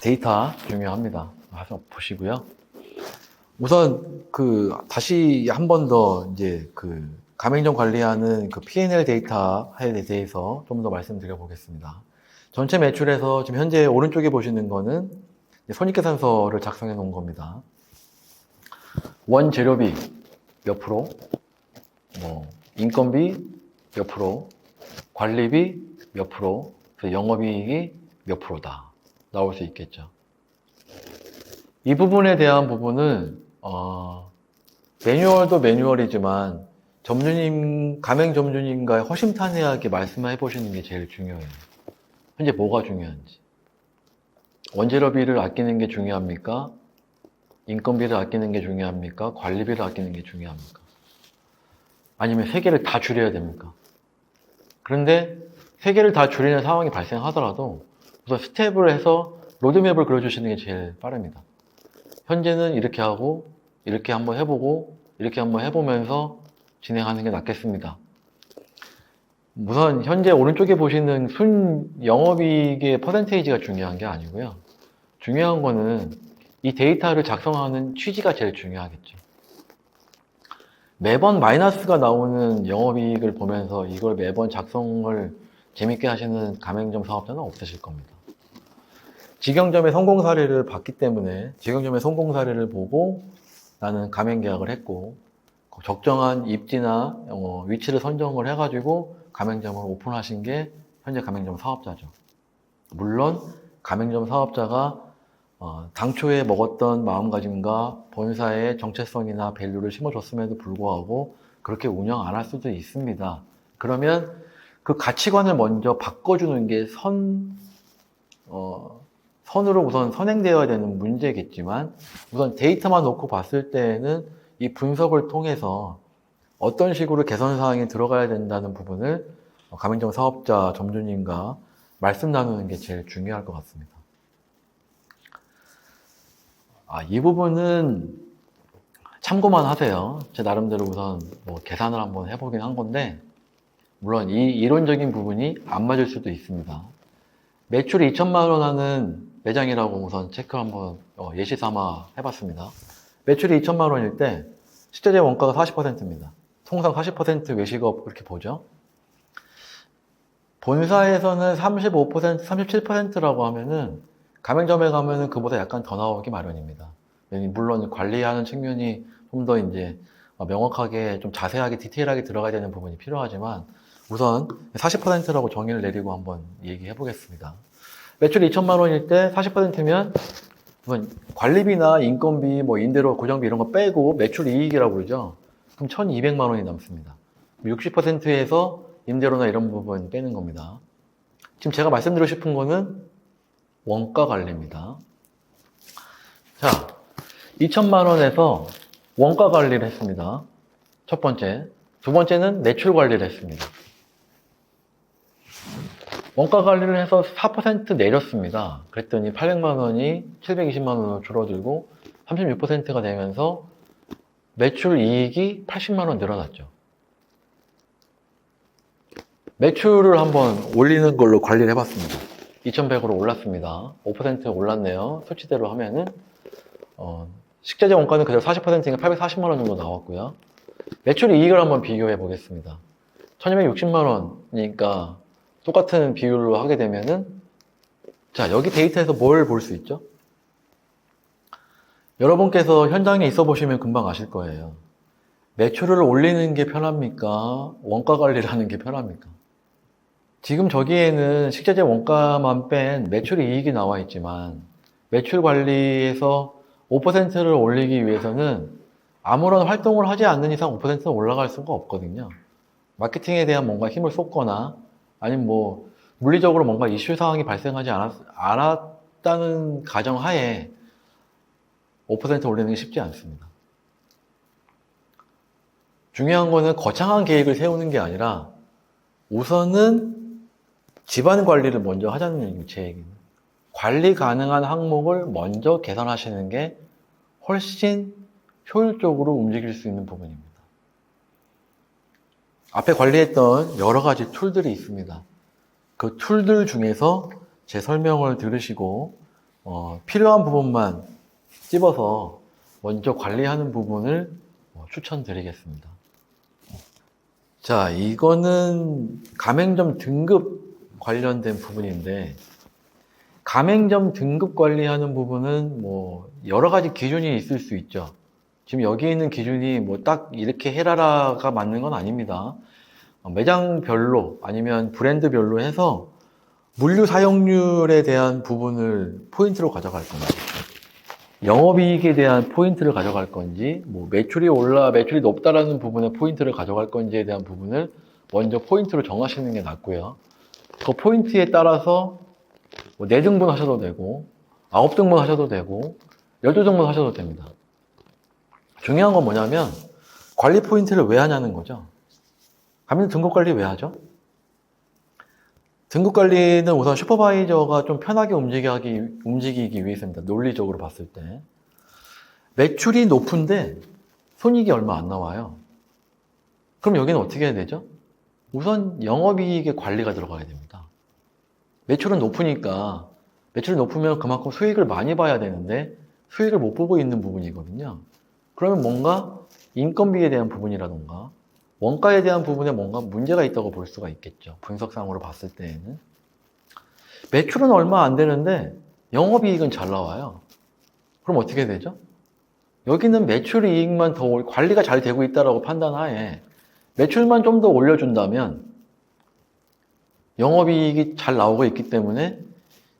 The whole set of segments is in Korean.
데이터 중요합니다. 한번 보시고요. 우선 다시 한 번 더 이제 가맹점 관리하는 P&L 데이터에 대해서 좀 더 말씀드려 보겠습니다. 전체 매출에서 지금 현재 오른쪽에 보시는 거는 손익계산서를 작성해 놓은 겁니다. 원재료비 몇 프로, 인건비 몇 프로, 관리비 몇 프로, 영업이익이 몇 프로다 나올 수 있겠죠. 이 부분에 대한 부분은 매뉴얼도 매뉴얼이지만 가맹 점주님과의 허심탄회하게 말씀해 보시는 게 제일 중요해요. 현재 뭐가 중요한지. 원재료비를 아끼는 게 중요합니까? 인건비를 아끼는 게 중요합니까? 관리비를 아끼는 게 중요합니까? 아니면 세 개를 다 줄여야 됩니까? 그런데 세 개를 다 줄이는 상황이 발생하더라도 우선 스텝을 해서 로드맵을 그려주시는 게 제일 빠릅니다. 현재는 이렇게 하고 이렇게 한번 해보고 이렇게 한번 해보면서 진행하는 게 낫겠습니다. 우선 현재 오른쪽에 보시는 순 영업이익의 퍼센테이지가 중요한 게 아니고요. 중요한 거는 이 데이터를 작성하는 취지가 제일 중요하겠죠. 매번 마이너스가 나오는 영업이익을 보면서 이걸 매번 작성을 재밌게 하시는 가맹점 사업자는 없으실 겁니다. 직영점의 성공 사례를 봤기 때문에 직영점의 성공 사례를 보고 나는 가맹 계약을 했고 적정한 입지나 위치를 선정을 해가지고 가맹점을 오픈하신 게 현재 가맹점 사업자죠. 물론 가맹점 사업자가 당초에 먹었던 마음가짐과 본사의 정체성이나 밸류를 심어줬음에도 불구하고 그렇게 운영 안 할 수도 있습니다. 그러면 그 가치관을 먼저 바꿔주는 게 선으로 우선 선행되어야 되는 문제겠지만 우선 데이터만 놓고 봤을 때에는 이 분석을 통해서 어떤 식으로 개선 사항이 들어가야 된다는 부분을 가맹점 사업자 점주님과 말씀 나누는 게 제일 중요할 것 같습니다. 이 부분은 참고만 하세요. 제 나름대로 우선 계산을 한번 해보긴 한 건데 물론 이 이론적인 부분이 안 맞을 수도 있습니다. 매출이 2천만 원 하는 매장이라고 우선 체크 한번 예시 삼아 해봤습니다. 매출이 2천만 원일 때 식자재 원가가 40%입니다. 통상 40% 외식업 그렇게 보죠. 본사에서는 35%, 37%라고 하면은 가맹점에 가면은 그보다 약간 더 나오기 마련입니다. 물론 관리하는 측면이 좀 더 이제 명확하게 좀 자세하게 디테일하게 들어가야 되는 부분이 필요하지만 우선 40%라고 정의를 내리고 한번 얘기해 보겠습니다. 매출이 2천만 원일 때 40%면 우선 관리비나 인건비, 임대료, 고정비 이런 거 빼고 매출 이익이라고 그러죠. 그럼 1,200만 원이 남습니다. 60%에서 임대료나 이런 부분 빼는 겁니다. 지금 제가 말씀드리고 싶은 거는 원가 관리입니다. 자, 2천만 원에서 원가 관리를 했습니다. 첫 번째. 두 번째는 매출 관리를 했습니다. 원가 관리를 해서 4% 내렸습니다. 그랬더니 800만 원이 720만 원으로 줄어들고 36%가 되면서 매출 이익이 80만 원 늘어났죠. 매출을 한번 올리는 걸로 관리를 해봤습니다. 2,100으로 올랐습니다. 5% 올랐네요. 수치대로 하면은 식자재 원가는 그대로 40%니까 840만 원 정도 나왔고요. 매출 이익을 한번 비교해 보겠습니다. 1,260만 원이니까 똑같은 비율로 하게 되면은 자, 여기 데이터에서 뭘 볼 수 있죠? 여러분께서 현장에 있어 보시면 금방 아실 거예요. 매출을 올리는 게 편합니까? 원가 관리를 하는 게 편합니까? 지금 저기에는 식자재 원가만 뺀 매출 이익이 나와 있지만 매출 관리에서 5%를 올리기 위해서는 아무런 활동을 하지 않는 이상 5%는 올라갈 수가 없거든요. 마케팅에 대한 뭔가 힘을 쏟거나 아니면 물리적으로 뭔가 이슈 사항이 발생하지 않았다는 가정하에 5% 올리는 게 쉽지 않습니다. 중요한 거는 거창한 계획을 세우는 게 아니라 우선은 집안 관리를 먼저 하자는 제 얘기입니다. 관리 가능한 항목을 먼저 개선하시는 게 훨씬 효율적으로 움직일 수 있는 부분입니다. 앞에 관리했던 여러 가지 툴들이 있습니다. 그 툴들 중에서 제 설명을 들으시고 필요한 부분만 찝어서 먼저 관리하는 부분을 추천드리겠습니다. 자, 이거는 가맹점 등급 관련된 부분인데, 가맹점 등급 관리하는 부분은 뭐 여러 가지 기준이 있을 수 있죠. 지금 여기 있는 기준이 뭐 딱 이렇게 해라라가 맞는 건 아닙니다. 매장별로 아니면 브랜드별로 해서 물류 사용률에 대한 부분을 포인트로 가져갈 건지, 영업이익에 대한 포인트를 가져갈 건지, 뭐 매출이 높다라는 부분에 포인트를 가져갈 건지에 대한 부분을 먼저 포인트로 정하시는 게 낫고요. 그 포인트에 따라서 뭐 4등분 하셔도 되고 9등분 하셔도 되고 12등분 하셔도 됩니다. 중요한 건 뭐냐면 관리 포인트를 왜 하냐는 거죠. 가맹점 등급 관리 왜 하죠? 등급 관리는 우선 슈퍼바이저가 좀 편하게 움직이기 위해서입니다. 논리적으로 봤을 때. 매출이 높은데 손익이 얼마 안 나와요. 그럼 여기는 어떻게 해야 되죠? 우선 영업이익의 관리가 들어가야 됩니다. 매출은 높으니까, 매출이 높으면 그만큼 수익을 많이 봐야 되는데 수익을 못 보고 있는 부분이거든요. 그러면 뭔가 인건비에 대한 부분이라던가 원가에 대한 부분에 뭔가 문제가 있다고 볼 수가 있겠죠. 분석상으로 봤을 때에는. 매출은 얼마 안 되는데 영업이익은 잘 나와요. 그럼 어떻게 되죠? 여기는 매출 이익만 더 관리가 잘 되고 있다고 판단하에 매출만 좀 더 올려준다면 영업이익이 잘 나오고 있기 때문에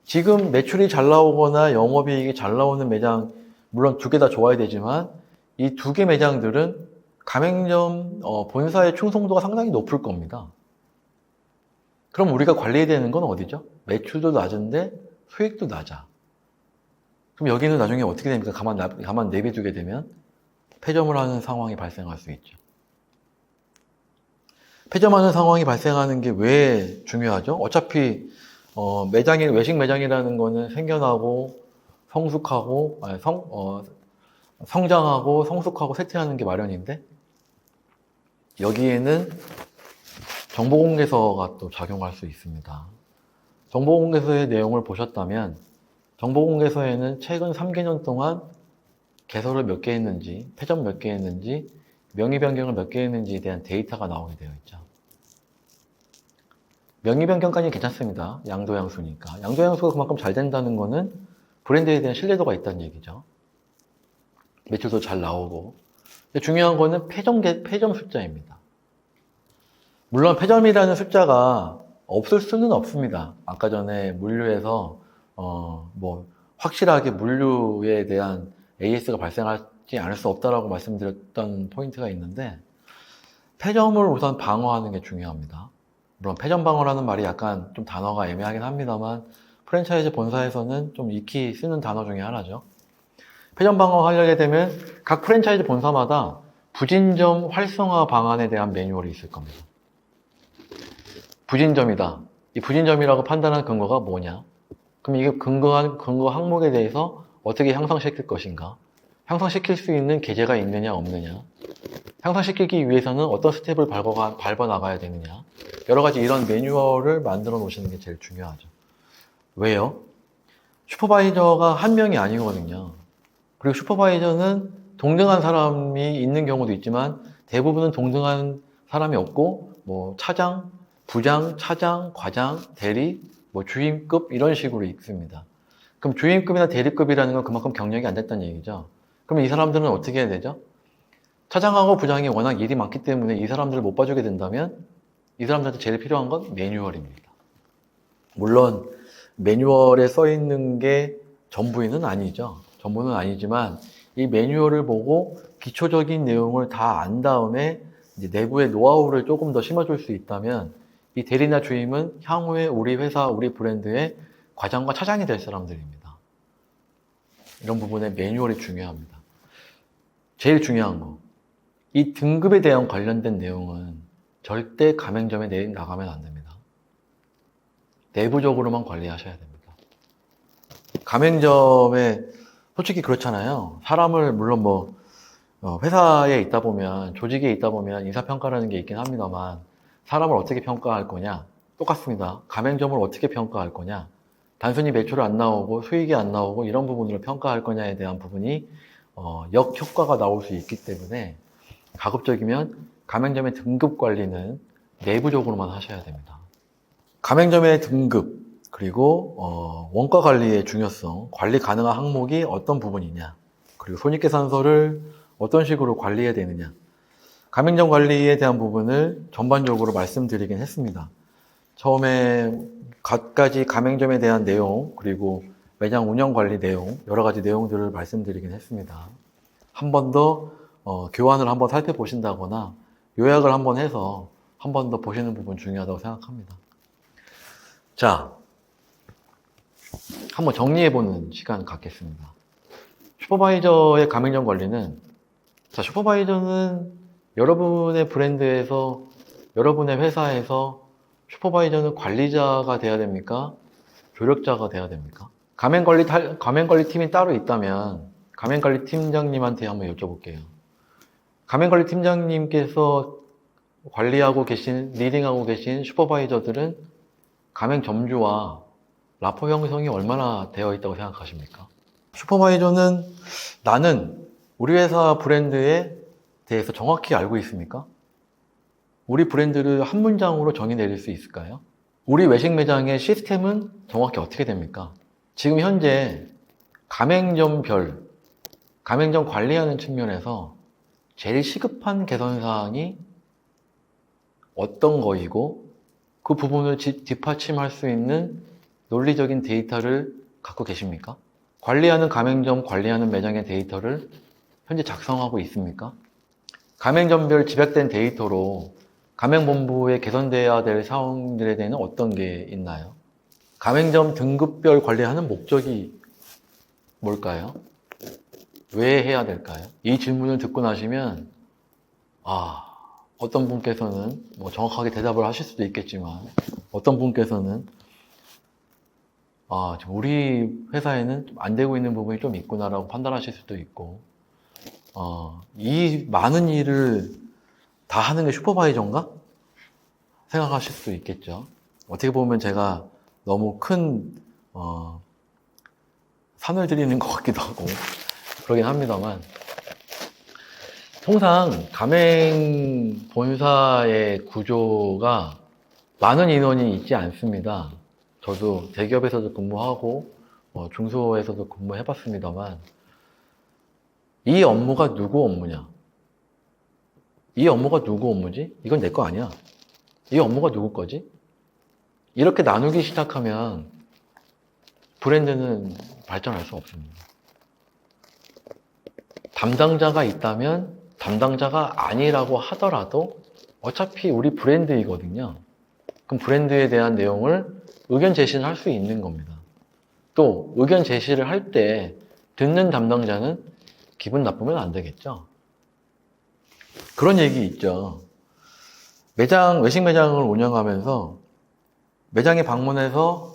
지금 매출이 잘 나오거나 영업이익이 잘 나오는 매장, 물론 2개 다 좋아야 되지만 이 2개 매장들은 가맹점 본사의 충성도가 상당히 높을 겁니다. 그럼 우리가 관리해야 되는 건 어디죠? 매출도 낮은데 수익도 낮아. 그럼 여기는 나중에 어떻게 됩니까? 가만 내비두게 되면 폐점을 하는 상황이 발생할 수 있죠. 폐점하는 상황이 발생하는 게 왜 중요하죠? 어차피 외식 매장이라는 거는 생겨나고 성숙하고 성장하고 성숙하고 쇠퇴하는 게 마련인데 여기에는 정보공개서가 또 작용할 수 있습니다. 정보공개서의 내용을 보셨다면 정보공개서에는 최근 3개년 동안 개설을 몇 개 했는지, 폐점 몇 개 했는지, 명의 변경을 몇 개 했는지에 대한 데이터가 나오게 되어 있죠. 명의 변경까지는 괜찮습니다. 양도양수니까. 양도양수가 그만큼 잘 된다는 거는 브랜드에 대한 신뢰도가 있다는 얘기죠. 매출도 잘 나오고. 근데 중요한 거는 폐점 숫자입니다. 물론 폐점이라는 숫자가 없을 수는 없습니다. 아까 전에 물류에서 확실하게 물류에 대한 AS가 발생하지 않을 수 없다라고 말씀드렸던 포인트가 있는데 폐점을 우선 방어하는 게 중요합니다. 물론 폐점 방어라는 말이 약간 좀 단어가 애매하긴 합니다만 프랜차이즈 본사에서는 좀 익히 쓰는 단어 중에 하나죠. 폐점 방어하려게 되면 각 프랜차이즈 본사마다 부진점 활성화 방안에 대한 매뉴얼이 있을 겁니다. 부진점이다. 이 부진점이라고 판단한 근거가 뭐냐? 그럼 이게 근거 항목에 대해서 어떻게 향상시킬 것인가? 향상시킬 수 있는 계제가 있느냐 없느냐? 향상시키기 위해서는 어떤 스텝을 밟아 나가야 되느냐? 여러 가지 이런 매뉴얼을 만들어 놓으시는 게 제일 중요하죠. 왜요? 슈퍼바이저가 한 명이 아니거든요. 그리고 슈퍼바이저는 동등한 사람이 있는 경우도 있지만 대부분은 동등한 사람이 없고 차장, 부장, 차장, 과장, 대리, 주임급 이런 식으로 있습니다. 그럼 주임급이나 대리급이라는 건 그만큼 경력이 안 됐다는 얘기죠. 그럼 이 사람들은 어떻게 해야 되죠? 차장하고 부장이 워낙 일이 많기 때문에 이 사람들을 못 봐주게 된다면 이 사람들한테 제일 필요한 건 매뉴얼입니다. 물론 매뉴얼에 써 있는 게 전부는 아니죠. 전부는 아니지만 이 매뉴얼을 보고 기초적인 내용을 다 안 다음에 이제 내부의 노하우를 조금 더 심어줄 수 있다면 이 대리나 주임은 향후에 우리 회사, 우리 브랜드의 과장과 차장이 될 사람들입니다. 이런 부분에 매뉴얼이 중요합니다. 제일 중요한 거. 이 등급에 대한 관련된 내용은 절대 가맹점에 나가면 안 됩니다. 내부적으로만 관리하셔야 됩니다. 가맹점에 솔직히 그렇잖아요. 사람을 물론 회사에 있다 보면 조직에 있다 보면 인사평가라는 게 있긴 합니다만 사람을 어떻게 평가할 거냐? 똑같습니다. 가맹점을 어떻게 평가할 거냐? 단순히 매출 안 나오고 수익이 안 나오고 이런 부분으로 평가할 거냐에 대한 부분이 역효과가 나올 수 있기 때문에 가급적이면 가맹점의 등급 관리는 내부적으로만 하셔야 됩니다. 가맹점의 등급 그리고 원가 관리의 중요성, 관리 가능한 항목이 어떤 부분이냐, 그리고 손익계산서를 어떤 식으로 관리해야 되느냐, 가맹점 관리에 대한 부분을 전반적으로 말씀드리긴 했습니다. 처음에 갖가지 가맹점에 대한 내용, 그리고 매장 운영 관리 내용, 여러 가지 내용들을 말씀드리긴 했습니다. 한 번 더 교환을 한번 살펴보신다거나 요약을 한번 해서 한 번 더 보시는 부분 중요하다고 생각합니다. 자, 한번 정리해보는 시간 갖겠습니다. 슈퍼바이저의 가맹점 관리는, 자, 슈퍼바이저는 여러분의 브랜드에서, 여러분의 회사에서 슈퍼바이저는 관리자가 돼야 됩니까? 조력자가 돼야 됩니까? 가맹관리 팀이 따로 있다면 가맹관리 팀장님한테 한번 여쭤볼게요. 가맹관리 팀장님께서 관리하고 계신, 리딩하고 계신 슈퍼바이저들은 가맹점주와 라포 형성이 얼마나 되어 있다고 생각하십니까? 슈퍼바이저는 나는 우리 회사 브랜드에 대해서 정확히 알고 있습니까? 우리 브랜드를 한 문장으로 정의 내릴 수 있을까요? 우리 외식 매장의 시스템은 정확히 어떻게 됩니까? 지금 현재 가맹점별, 가맹점 관리하는 측면에서 제일 시급한 개선사항이 어떤 거이고 그 부분을 뒷받침할 수 있는 논리적인 데이터를 갖고 계십니까? 관리하는 가맹점, 관리하는 매장의 데이터를 현재 작성하고 있습니까? 가맹점별 집약된 데이터로 가맹본부에 개선되어야 될 사항들에 대해서 어떤 게 있나요? 가맹점 등급별 관리하는 목적이 뭘까요? 왜 해야 될까요? 이 질문을 듣고 나시면 어떤 분께서는 뭐 정확하게 대답을 하실 수도 있겠지만 어떤 분께서는 지금 우리 회사에는 좀 안 되고 있는 부분이 좀 있구나라고 판단하실 수도 있고 이 많은 일을 다 하는 게 슈퍼바이저인가? 생각하실 수도 있겠죠. 어떻게 보면 제가 너무 큰 산을 드리는 것 같기도 하고 그러긴 합니다만, 통상 가맹 본사의 구조가 많은 인원이 있지 않습니다. 저도 대기업에서도 근무하고 중소에서도 근무해봤습니다만, 이 업무가 누구 업무냐? 이 업무가 누구 업무지? 이건 내 거 아니야. 이 업무가 누구 거지? 이렇게 나누기 시작하면 브랜드는 발전할 수 없습니다. 담당자가 있다면 담당자가 아니라고 하더라도 어차피 우리 브랜드이거든요. 그럼 브랜드에 대한 내용을 의견 제시를 할 수 있는 겁니다. 또 의견 제시를 할 때 듣는 담당자는 기분 나쁘면 안 되겠죠. 그런 얘기 있죠. 외식 매장을 운영하면서 매장에 방문해서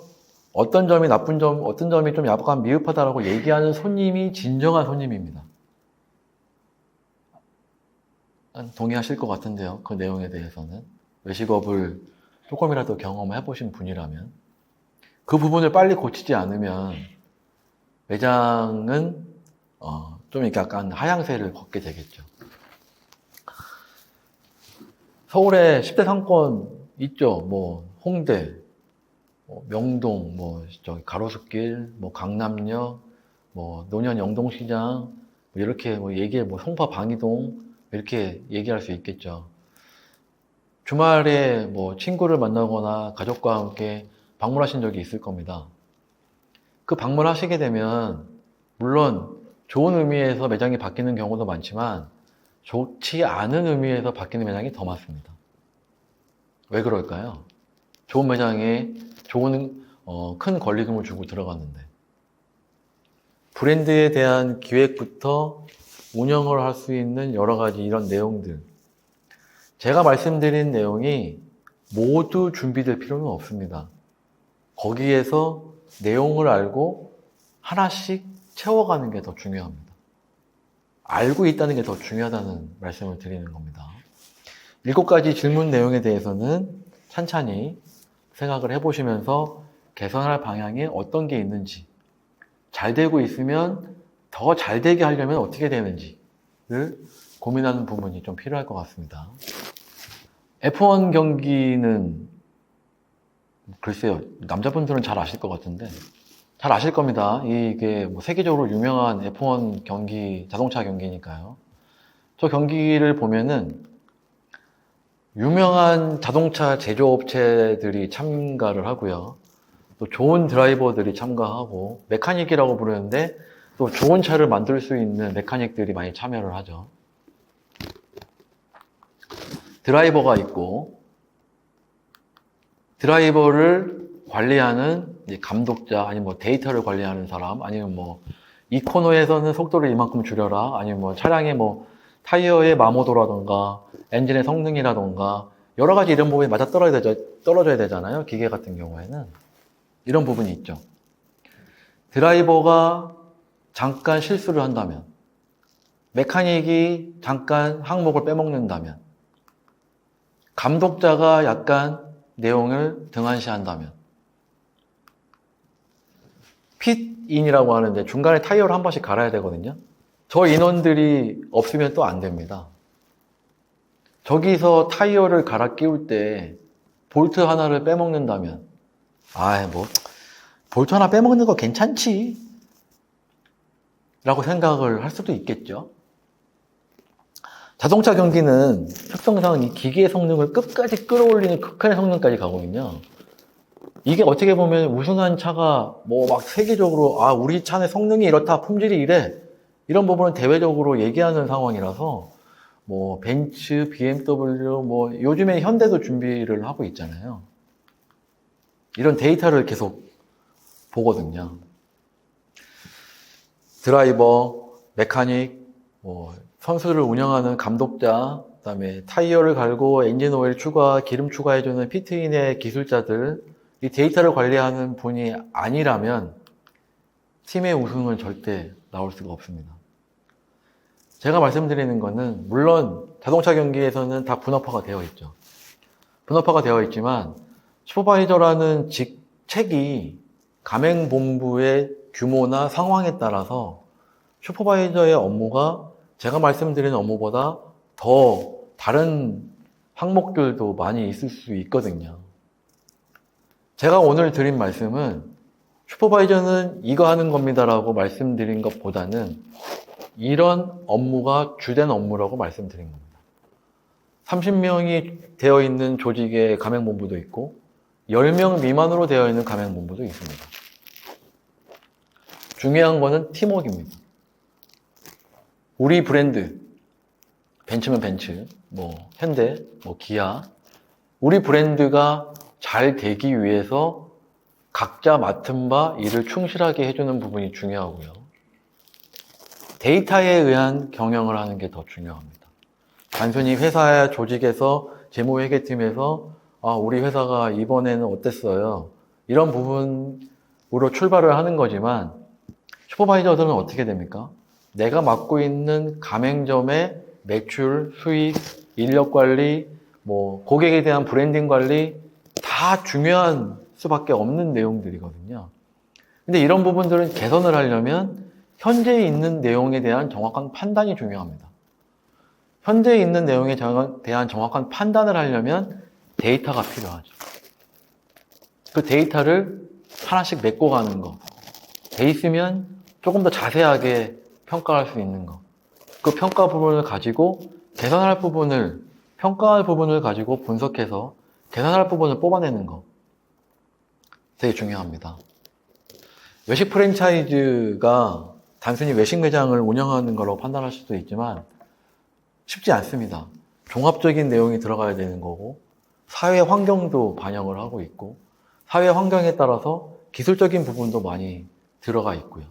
어떤 점이 나쁜 점, 어떤 점이 좀 약간 미흡하다라고 얘기하는 손님이 진정한 손님입니다. 동의하실 것 같은데요. 그 내용에 대해서는. 외식업을 조금이라도 경험해 보신 분이라면. 그 부분을 빨리 고치지 않으면 매장은 좀 이렇게 약간 하향세를 걷게 되겠죠. 서울에 10대 상권 있죠. 뭐 홍대, 명동, 저기 가로수길, 강남역, 노년 영동시장, 이렇게 송파 방이동 이렇게 얘기할 수 있겠죠. 주말에 친구를 만나거나 가족과 함께 방문하신 적이 있을 겁니다. 그 방문하시게 되면 물론 좋은 의미에서 매장이 바뀌는 경우도 많지만 좋지 않은 의미에서 바뀌는 매장이 더 많습니다. 왜 그럴까요? 좋은 매장에 큰 권리금을 주고 들어갔는데 브랜드에 대한 기획부터 운영을 할 수 있는 여러 가지 이런 내용들, 제가 말씀드린 내용이 모두 준비될 필요는 없습니다. 거기에서 내용을 알고 하나씩 채워가는 게 더 중요합니다. 알고 있다는 게 더 중요하다는 말씀을 드리는 겁니다. 7가지 질문 내용에 대해서는 찬찬히 생각을 해보시면서 개선할 방향에 어떤 게 있는지, 잘 되고 있으면 더 잘 되게 하려면 어떻게 되는지를 고민하는 부분이 좀 필요할 것 같습니다. F1 경기는 글쎄요, 남자분들은 잘 아실 것 같은데 잘 아실 겁니다. 이게 뭐 세계적으로 유명한 F1 경기, 자동차 경기니까요. 저 경기를 보면은 유명한 자동차 제조업체들이 참가를 하고요. 또 좋은 드라이버들이 참가하고 메카닉이라고 부르는데 또 좋은 차를 만들 수 있는 메카닉들이 많이 참여를 하죠. 드라이버가 있고 드라이버를 관리하는 감독자, 아니면 뭐 데이터를 관리하는 사람, 아니면 뭐 이 코너에서는 속도를 이만큼 줄여라, 아니면 뭐 차량의 뭐 타이어의 마모도라던가 엔진의 성능이라던가 여러 가지 이런 부분이 맞아 떨어져야 되잖아요. 기계 같은 경우에는 이런 부분이 있죠. 드라이버가 잠깐 실수를 한다면, 메카닉이 잠깐 항목을 빼먹는다면, 감독자가 약간 내용을 등한시한다면, 핏인이라고 하는데 중간에 타이어를 한 번씩 갈아야 되거든요. 저 인원들이 없으면 또 안 됩니다. 저기서 타이어를 갈아 끼울 때 볼트 하나를 빼먹는다면, 볼트 하나 빼먹는 거 괜찮지 라고 생각을 할 수도 있겠죠. 자동차 경기는 특성상 이 기계의 성능을 끝까지 끌어올리는 극한의 성능까지 가거든요. 이게 어떻게 보면 우승한 차가 뭐 막 세계적으로 우리 차의 성능이 이렇다, 품질이 이래, 이런 부분은 대외적으로 얘기하는 상황이라서 뭐 벤츠, BMW, 뭐 요즘에 현대도 준비를 하고 있잖아요. 이런 데이터를 계속 보거든요. 드라이버, 메카닉, 뭐 선수를 운영하는 감독자, 그다음에 타이어를 갈고 엔진 오일 추가, 기름 추가해주는 피트인의 기술자들, 이 데이터를 관리하는 분이 아니라면 팀의 우승은 절대 나올 수가 없습니다. 제가 말씀드리는 거는 물론 자동차 경기에서는 다 분업화가 되어 있죠. 분업화가 되어 있지만 슈퍼바이저라는 직책이 가맹본부의 규모나 상황에 따라서 슈퍼바이저의 업무가 제가 말씀드리는 업무보다 더 다른 항목들도 많이 있을 수 있거든요. 제가 오늘 드린 말씀은 슈퍼바이저는 이거 하는 겁니다라고 말씀드린 것보다는 이런 업무가 주된 업무라고 말씀드린 겁니다. 30명이 되어 있는 조직의 가맹본부도 있고 10명 미만으로 되어 있는 가맹본부도 있습니다. 중요한 거는 팀워크입니다. 우리 브랜드, 벤츠면 벤츠, 뭐 현대, 뭐 기아, 우리 브랜드가 잘 되기 위해서 각자 맡은 바 일을 충실하게 해주는 부분이 중요하고요. 데이터에 의한 경영을 하는 게 더 중요합니다. 단순히 회사 조직에서 재무회계팀에서 우리 회사가 이번에는 어땠어요? 이런 부분으로 출발을 하는 거지만 슈퍼바이저들은 어떻게 됩니까? 내가 맡고 있는 가맹점의 매출, 수익, 인력 관리, 뭐 고객에 대한 브랜딩 관리 다 중요한 수밖에 없는 내용들이거든요. 근데 이런 부분들은 개선을 하려면 현재 있는 내용에 대한 정확한 판단이 중요합니다. 현재 있는 내용에 대한 정확한 판단을 하려면 데이터가 필요하죠. 그 데이터를 하나씩 메꿔 가는 거. 돼 있으면 조금 더 자세하게 평가할 수 있는 거. 그 평가 부분을 가지고 개선할 부분을, 평가할 부분을 가지고 분석해서 개선할 부분을 뽑아내는 거. 되게 중요합니다. 외식 프랜차이즈가 단순히 외식 매장을 운영하는 거라고 판단할 수도 있지만 쉽지 않습니다. 종합적인 내용이 들어가야 되는 거고 사회 환경도 반영을 하고 있고 사회 환경에 따라서 기술적인 부분도 많이 들어가 있고요.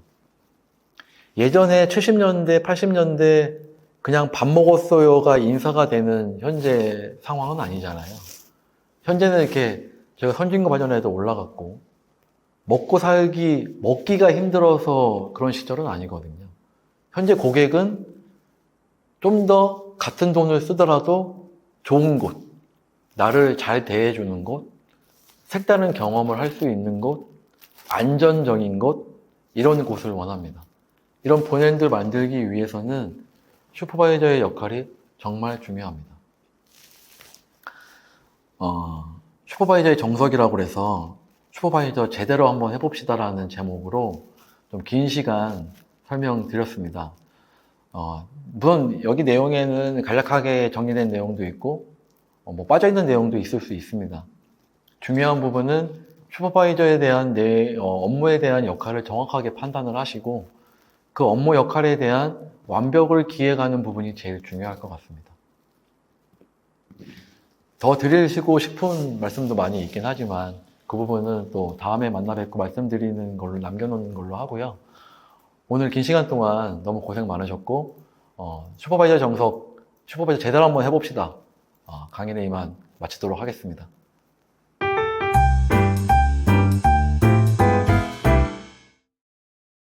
예전에 70년대, 80년대 그냥 밥 먹었어요가 인사가 되는 현재 상황은 아니잖아요. 현재는 이렇게 제가 선진국 발전에도 올라갔고 먹기가 힘들어서 그런 시절은 아니거든요. 현재 고객은 좀 더 같은 돈을 쓰더라도 좋은 곳, 나를 잘 대해주는 곳, 색다른 경험을 할 수 있는 곳, 안전적인 곳, 이런 곳을 원합니다. 이런 브랜드 만들기 위해서는 슈퍼바이저의 역할이 정말 중요합니다. 슈퍼바이저의 정석이라고 해서 슈퍼바이저 제대로 한번 해봅시다라는 제목으로 좀 긴 시간 설명드렸습니다. 물론 여기 내용에는 간략하게 정리된 내용도 있고 뭐 빠져있는 내용도 있을 수 있습니다. 중요한 부분은 슈퍼바이저에 대한 업무에 대한 역할을 정확하게 판단을 하시고 그 업무 역할에 대한 완벽을 기획하는 부분이 제일 중요할 것 같습니다. 더 드리고 싶은 말씀도 많이 있긴 하지만 그 부분은 또 다음에 만나 뵙고 말씀드리는 걸로 남겨놓는 걸로 하고요. 오늘 긴 시간 동안 너무 고생 많으셨고 슈퍼바이저 정석, 슈퍼바이저 제대로 한번 해봅시다. 강의는 이만 마치도록 하겠습니다.